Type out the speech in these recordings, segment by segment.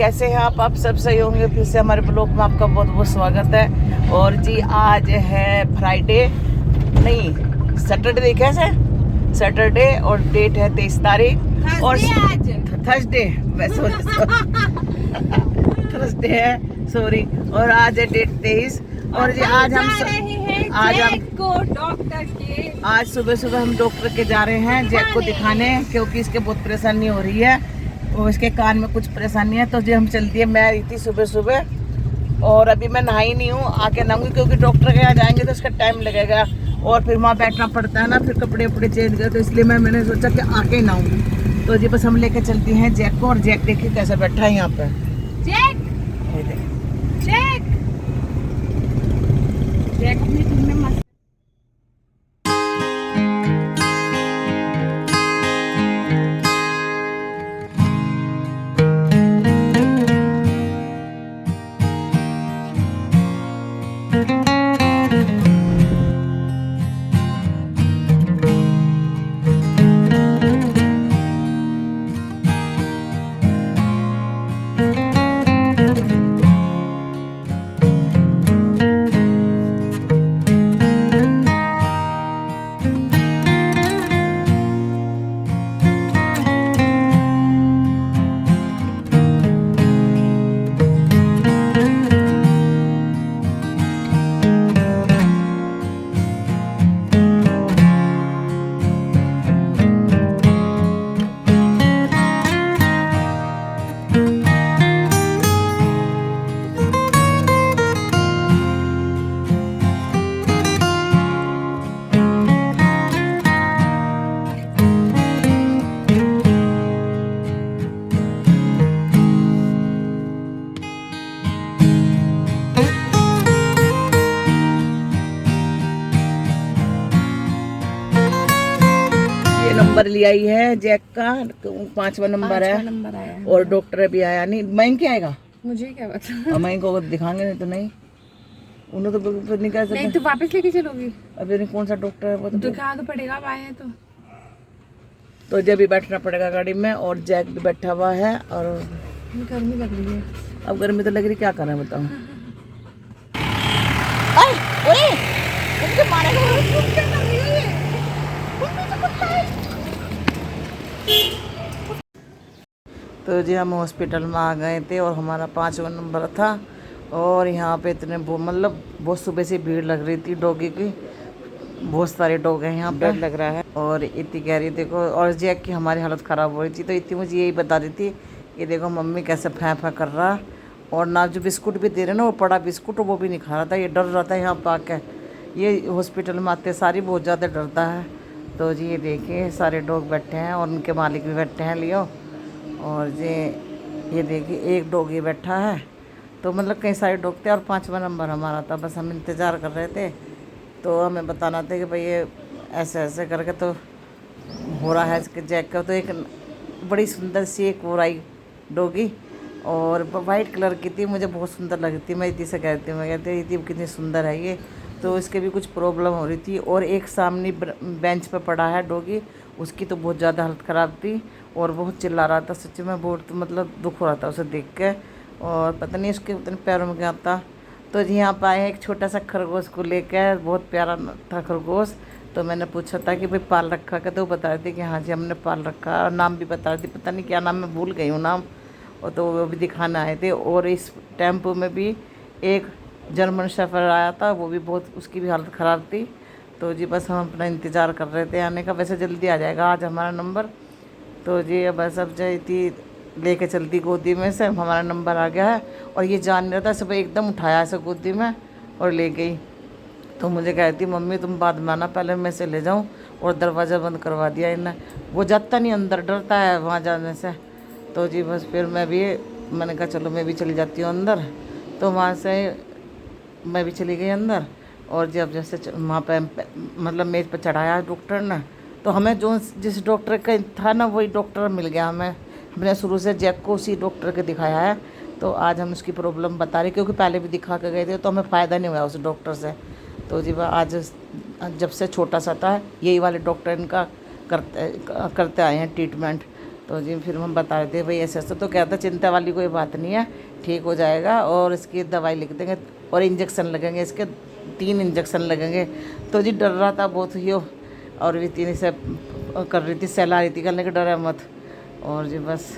कैसे हैं आप सब सही होंगे। फिर से हमारे ब्लॉग में आपका बहुत बहुत स्वागत है। और जी आज है फ्राइडे नहीं सैटरडे, कैसे सैटरडे और डेट है 23 तारीख और थर्सडे थर्सडे है सॉरी। और आज है डेट 23 और जी आज सुबह सुबह हम डॉक्टर के जा रहे हैं जैक को दिखाने, क्योंकि इसके बहुत परेशानी हो रही है और इसके कान में कुछ परेशानी है। तो जी हम चलती है, मैं रही थी सुबह सुबह और अभी मैं नहाई नहीं हूँ, आके नहाऊंगी क्योंकि डॉक्टर के यहाँ जाएंगे तो उसका टाइम लगेगा और फिर वहाँ बैठना पड़ता है ना, फिर कपड़े वपड़े चेंज कर, तो इसलिए मैंने सोचा कि आके नहाऊंगी। तो जी बस हम लेके चलती हैं जैक को। और जैक देखिए कैसे बैठा है यहाँ पे। जैक जैक जैक अपनी टीम में मस्त। नंबर लिया ही है जैक का, 5वां नंबर है और डॉक्टर अभी आया नहीं। मैं क्या आएगा मुझे क्या पता, मैं को दिखाएंगे नहीं तो नहीं, उन्होंने तो नहीं कह सकते। नहीं तो वापस लेके चलोगी अभी नहीं, कौन सा डॉक्टर है वो तो दिखा तो पड़ेगा। अब आए हैं तो जब भी बैठना पड़ेगा गाड़ी में। और जैक भी बैठा हुआ है और गर्मी लग रही है। अब गर्मी तो लग रही, क्या करें बताओ। तो जी हम हॉस्पिटल में आ गए थे और हमारा 5वां नंबर था और यहाँ पे इतने मतलब बहुत सुबह से भीड़ लग रही थी डॉगी की, बहुत सारे डॉग हैं यहाँ पे लग रहा है। और इतनी कह रही देखो, और जैक की हमारी हालत ख़राब हो रही थी तो इतनी मुझे यही बता रही थी कि देखो मम्मी कैसे फै कर रहा, और ना जो बिस्कुट भी दे रहे ना वो बड़ा बिस्कुट वो भी नहीं खा रहा था, ये डर रहा था यहाँ पर आके। ये हॉस्पिटल में आते सारी बहुत ज़्यादा डरता है। तो जी ये देखिए सारे डॉग बैठे हैं और उनके मालिक भी बैठे हैं लियो। और ये देखिए एक डॉग ही बैठा है, तो मतलब कई सारे डॉग थे और 5वां नंबर हमारा था। बस हम इंतज़ार कर रहे थे, तो हमें बताना था कि भाई ये ऐसे ऐसे करके तो हो रहा है इसके जैक का। तो एक बड़ी सुंदर सी एक गोराई डॉगी और वाइट कलर की थी, मुझे बहुत सुंदर लगी थी। मैं इतनी से कहती हूँ, मैं कहती थी कितनी सुंदर है ये। तो इसके भी कुछ प्रॉब्लम हो रही थी। और एक सामने बेंच पे पड़ा है डॉगी, उसकी तो बहुत ज़्यादा हालत ख़राब थी और बहुत चिल्ला रहा था। सच्ची में बहुत मतलब दुख हो रहा था उसे देख के, और पता नहीं उसके उतने पैरों में क्या था। तो जी यहाँ पर आए एक छोटा सा खरगोश को लेकर, बहुत प्यारा था खरगोश। तो मैंने पूछा था कि भाई पाल रखा क्या, तो बता रहे थे कि हाँ जी हमने पाल रखा, और नाम भी बता रही थी, पता नहीं क्या नाम, मैं भूल गई हूँ नाम। और तो वो भी दिखाना आए थे। और इस टेम्पो में भी एक जर्मन शेफर्ड आया था, वो भी बहुत, उसकी भी हालत ख़राब थी। तो जी बस हम अपना इंतज़ार कर रहे थे आने का। वैसे जल्दी आ जाएगा आज हमारा नंबर। तो जी बस अब जाती लेके चलती गोदी में से, हमारा नंबर आ गया है। और ये जान नहीं रहा था, सब एकदम उठाया ऐसे गोदी में और ले गई। तो मुझे कहती मम्मी तुम बाद में आना, पहले मैं से ले जाऊँ, और दरवाज़ा बंद करवा दिया इन्हें। वो जाता नहीं अंदर, डरता है वहाँ जाने से। तो जी बस फिर मैंने कहा चलो मैं भी चली जाती हूँ अंदर। तो वहाँ से मैं भी चली गई अंदर। और जब जैसे वहाँ पे मतलब मेज़ पर चढ़ाया डॉक्टर ने, तो हमें जो जिस डॉक्टर का था ना वही डॉक्टर मिल गया हमें। हमने शुरू से जैक को उसी डॉक्टर के दिखाया है। तो आज हम उसकी प्रॉब्लम बता रहे, क्योंकि पहले भी दिखा के गए थे तो हमें फ़ायदा नहीं हुआ उस डॉक्टर से। तो जी आज जब से छोटा सा था यही वाले डॉक्टर इनका करते आए हैं ट्रीटमेंट। तो जी फिर हम बता रहे थे भाई ऐसे ऐसे, तो कहता चिंता वाली कोई बात नहीं है, ठीक हो जाएगा और इसकी दवाई लिख देंगे और इंजेक्शन लगेंगे, इसके 3 इंजेक्शन लगेंगे। तो जी डर रहा था बहुत ही और भी 3 से कर रही थी, सहला रही थी, करने का डर है मत। और जी बस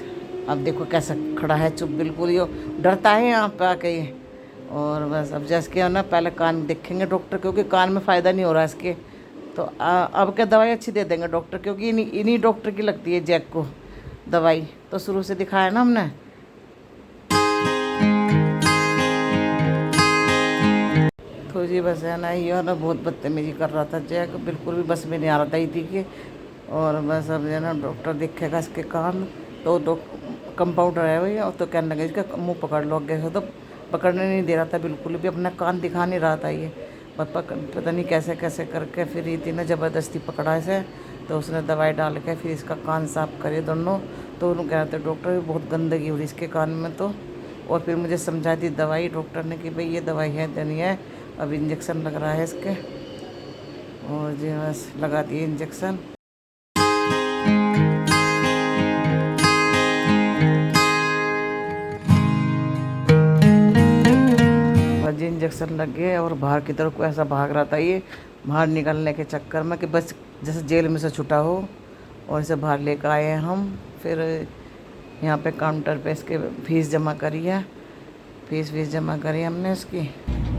अब देखो कैसा खड़ा है, चुप बिल्कुल ही डरता है यहाँ पे आके ये। और बस अब जैसे क्या ना पहले कान देखेंगे डॉक्टर, क्योंकि कान में फ़ायदा नहीं हो रहा है इसके। तो अब क्या दवाई अच्छी दे देंगे डॉक्टर, क्योंकि इन्हीं डॉक्टर की लगती है जैक को दवाई, तो शुरू से दिखाया ना हमने। तो जी बस है ना, ये ना बहुत बदतमीजी कर रहा था जैक, बिल्कुल भी बस में नहीं आ रहा था थी कि। और बस अब जो ना डॉक्टर देखेगा इसके कान, तो कंपाउंडर है वही, और तो कहने लगे इसका मुंह पकड़ लो आगे से, तो पकड़ने नहीं दे रहा था बिल्कुल भी, अपना कान दिखा नहीं रहा था ये। बस पता नहीं कैसे कैसे करके फिर ये थी ना ज़बरदस्ती पकड़ा इसे, तो उसने दवाई डाल के फिर इसका कान साफ करे दोनों। तो उन्होंने कह रहे थे डॉक्टर बहुत गंदगी हो रही इसके कान में तो। और फिर मुझे समझाई थी दवाई डॉक्टर ने कि भाई ये दवाई है देनी है, अब इंजेक्शन लग रहा है इसके। और जी बस लगा दिए इंजेक्शन। जी इंजेक्शन लग गए और बाहर की तरफ को ऐसा भाग रहा था ये, बाहर निकलने के चक्कर में कि बस जैसे जेल में से छुटा हो, और इसे बाहर लेकर आए हैं हम। फिर यहाँ पे काउंटर पे इसके फीस जमा करी है, फीस जमा करी हमने इसकी।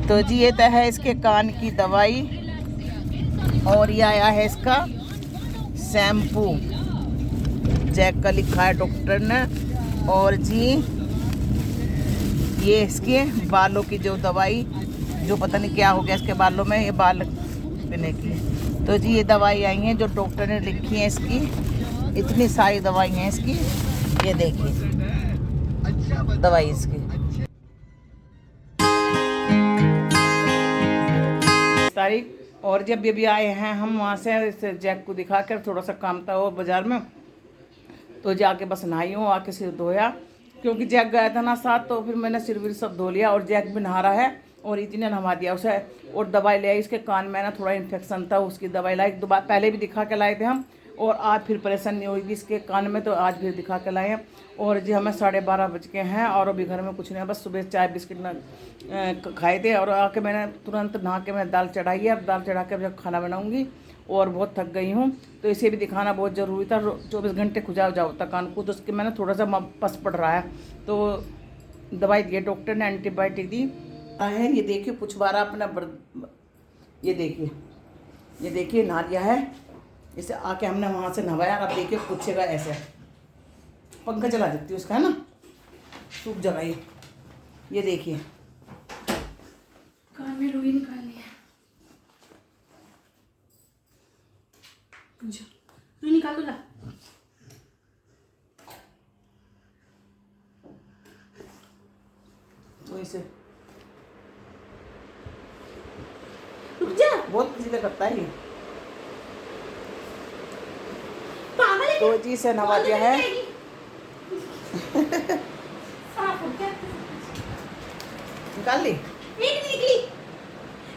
तो जी ये तो है इसके कान की दवाई, और ये आया है इसका शैम्पू, जैक का लिखा है डॉक्टर ने। और जी ये इसके बालों की जो दवाई, जो पता नहीं क्या हो गया इसके बालों में, ये बाल पीने की। तो जी ये दवाई आई है जो डॉक्टर ने लिखी है इसकी, इतनी सारी दवाई हैं इसकी, ये देखिए दवाई इसकी तारीख। और जब ये भी आए हैं हम वहाँ से इस जैक को दिखा कर, थोड़ा सा काम था वो बाज़ार में, तो जाके बस नहाई हूँ, आके सिर धोया, क्योंकि जैक गया था ना साथ, तो फिर मैंने सिर विर सब धो लिया, और जैक भी नहा रहा है और इतने नहा दिया उसे। और दवाई ले आई, इसके कान में ना थोड़ा इन्फेक्शन था, उसकी दवाई लाई, 2 बार पहले भी दिखा के लाए थे हम, और आज फिर परेशानी होगी इसके कान में, तो आज फिर दिखा के लाए हैं। और जी हमें 12:30 बज के हैं, और अभी घर में कुछ नहीं है, बस सुबह चाय बिस्किट खाए थे, और आके मैंने तुरंत नहा के मैं दाल चढ़ाई है, अब दाल चढ़ा के जब खाना बनाऊँगी, और बहुत थक गई हूँ, तो इसे भी दिखाना बहुत ज़रूरी था। 24 घंटे खुजा जाओ तक कान को, तो उसके मैंने थोड़ा सा पस पड़ रहा है, तो दवाई दी डॉक्टर ने, एंटीबायोटिक दी है। ये देखिए पुछवारा अपना ये देखिए नहा लिया है, इसे आके हमने वहाँ से नहवाया। अब देखिए पूछेगा ऐसे, पंखा चला देती हूँ उसका, है ना, सूख जाएगा ये देखिए कान में रुई निकालनी है, रुई निकाल दो ना। तो इसे रुक जा, बहुत सीधा करता है ये। पागल है तो जी से नवा दिया है। साफ हो गया, निकाल ली, एक नहीं निकली,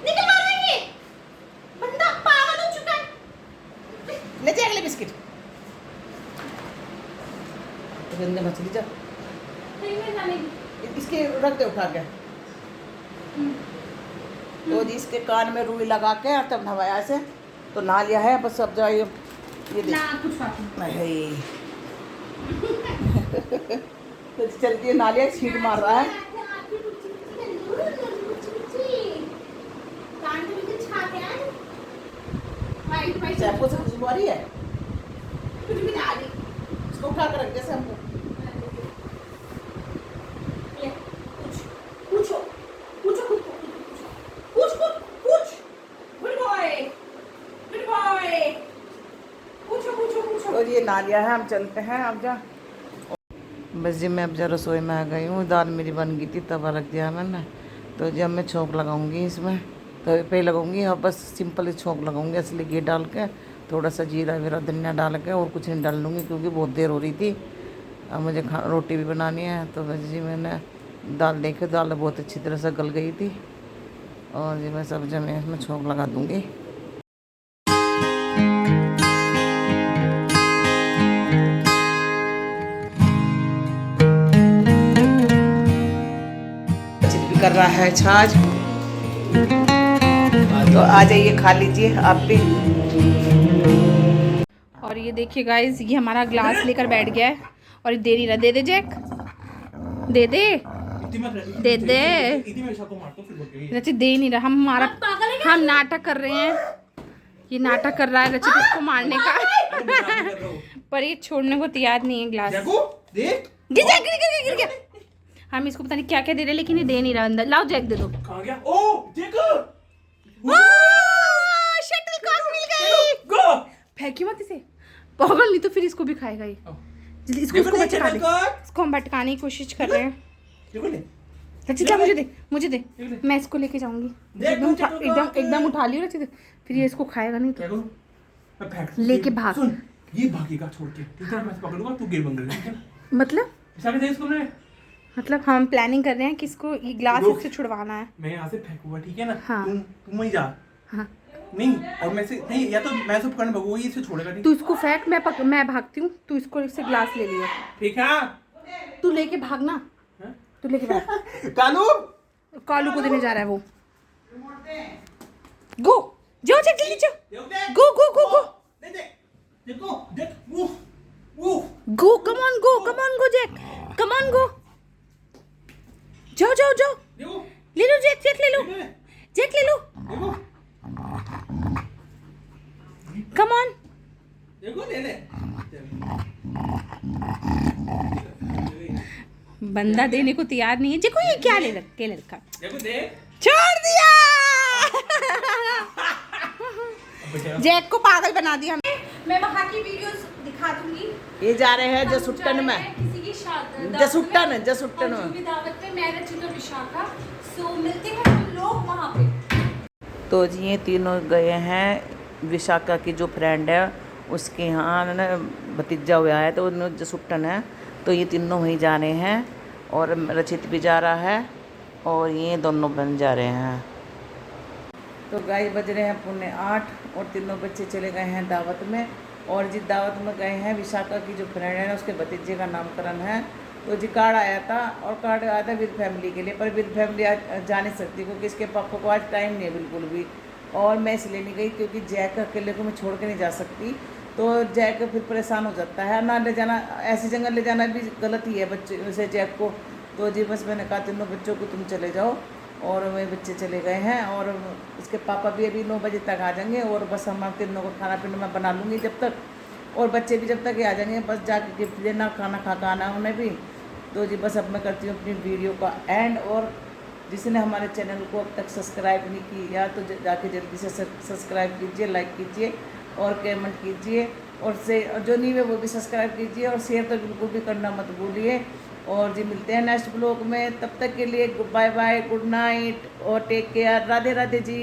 निकल मार देंगे, बंदा पागल हो चुका है। ले जा अगले बिस्किट, गंदे मछली जा, नहीं मैं डालेगी, इसके रख दे उठा के। तो जी इसके कान में रुई लगा के तब नवाया से, तो नहा लिया है, बस अब जाइए ये देख ना कुछ बात नहीं। तो चलती नहा लिया, छींट मार रहा है। शैम्पू से खुशबू आ रही है, कुछ भी ना रही, इसको उठा कर रख दे शैम्पू। पूछो पूछो खुद को, पूछ पूछ पूछ, गुड बॉय गुड बॉय, पूछो पूछो पूछो। तो ये नहा लिया है, हम चलते हैं अब जा। बस जी मैं अब जा रसोई में आ गई हूँ, दाल मेरी बन गई थी, तवा रख दिया मैंने। तो जी अब मैं छोंक लगाऊंगी इसमें, तवे पे लगाऊंगी, और बस सिंपल ही छोंक लगाऊंगी, असली घी डाल के, थोड़ा सा जीरा वीरा धनिया डाल के, और कुछ नहीं डाल लूँगी क्योंकि बहुत देर हो रही थी। अब मुझे रोटी भी बनानी है। तो बस जी मैंने दाल देखी, दाल बहुत अच्छी तरह से गल गई थी, और जी मैं सब्जी में इसमें छोंक लगा दूँगी। कर रहा है छाछ। तो आ जाइए, खा लीजिए आप भी। और ये देखिए गाइस, ये हमारा ग्लास लेकर बैठ गया है और दे नहीं रहा। दे दे जैक, दे दे दे दे। रचित दे नहीं रहा। हम नाटक कर रहे हैं। ये नाटक कर रहा है रचित इसको मारने का। पर ये छोड़ने को तैयार नहीं है ग्लास। गिर गया। हम इसको पता नहीं क्या क्या दे रहे हैं, लेकिन ये दे नहीं रहा अंदर। लाओ जैक दे दो। शटलकॉक मिल गई। फेंकी मत इसे, पागल, नहीं तो फिर इसको भी खाएगा ये। जल्दी इसको भटका दे। इसको हम भटकाने की कोशिश कर रहे हैं। रचिता मुझे दे, मैं इसको लेके जाऊंगी। एकदम उठा लियो रचिता, फिर ये इसको खाएगा नहीं तो लेके भाग। ये भागेगा छोड़ के, ठीक है? मैं पकड़ूंगा, तू गिर बंगल में। मतलब हम प्लानिंग कर रहे हैं कि इसको ये ग्लास इससे छुड़वाना है। मैं यहाँ से फेंकूंगा, ठीक है ना? हाँ। तुम वहीं जा। हाँ। नहीं, और मैं से नहीं, या तो मैं सब पकड़ने भागूंगा, ये इसे छोड़ेगा नहीं। तू इसको फेंक, मैं भागती हूँ। तू इसको इससे ग्लास ले लियो। ठीक है? तू लेके भागना। तू लेके भाग। कालू को देने जा रहा है वो। गो जाओ जल्दी जाओ। Go go, come on go Jack, come on go. जाओ। ले लो जैक ले लो। Come on. बंदा देने को तैयार नहीं है। देखो ये क्या ले रखा। छोड़ दिया। जैक को पागल बना दिया। मैं वहाँ की वीडियोस दिखा दूंगी। ये जा रहे हैं जसुट्टन में, किसी की शादी, जसुट्टन में दावत पे मैं रचित और विशाखा। सो मिलते हैं हम लोग वहाँ पे। तो जी ये तीनों गए हैं विशाखा की जो फ्रेंड है उसके यहाँ ना भतीजा हुआ है, तो उन्होंने जसुट्टन है, तो ये तीनों वहीं जा रहे हैं। और रचित भी जा रहा है और ये दोनों बन जा रहे हैं। तो गाय बज रहे हैं 7:45 और तीनों बच्चे चले गए हैं दावत में। और जिस दावत में गए हैं विशाखा की जो फ्रेंड है उसके भतीजे का नामकरण है। तो जी कार्ड आया था, और कार्ड आया था विद फैमिली के लिए, पर विद फैमिली आज जा नहीं सकती क्योंकि इसके पापा को आज टाइम नहीं है बिल्कुल भी। और मैं इसलिए नहीं गई क्योंकि जैक अकेले को मैं छोड़ के नहीं जा सकती, तो जैक फिर परेशान हो जाता है ना। ले जाना ऐसी जगह ले जाना भी गलत ही है बच्चे वैसे जैक को। तो जी बस मैंने कहा तीनों बच्चों को तुम चले जाओ, और वे बच्चे चले गए हैं। और इसके पापा भी अभी 9 बजे तक आ जाएंगे, और बस हम तीनों को खाना पीना मैं बना लूँगी जब तक, और बच्चे भी जब तक ही आ जाएंगे। बस जाके गिफ्ट देना, खाना खा कर आना उन्हें भी। तो जी बस अब मैं करती हूँ अपनी वीडियो का एंड। और जिसने हमारे चैनल को अब तक सब्सक्राइब नहीं किया तो जाके जल्दी से सब्सक्राइब कीजिए, लाइक कीजिए और कमेंट कीजिए, और से जो नहीं है वो भी सब्सक्राइब कीजिए, और शेयर तो बिल्कुल भी करना मत भूलिए। और जी मिलते हैं नेक्स्ट ब्लॉग में, तब तक के लिए बाय बाय, गुड नाइट और टेक केयर, राधे राधे जी।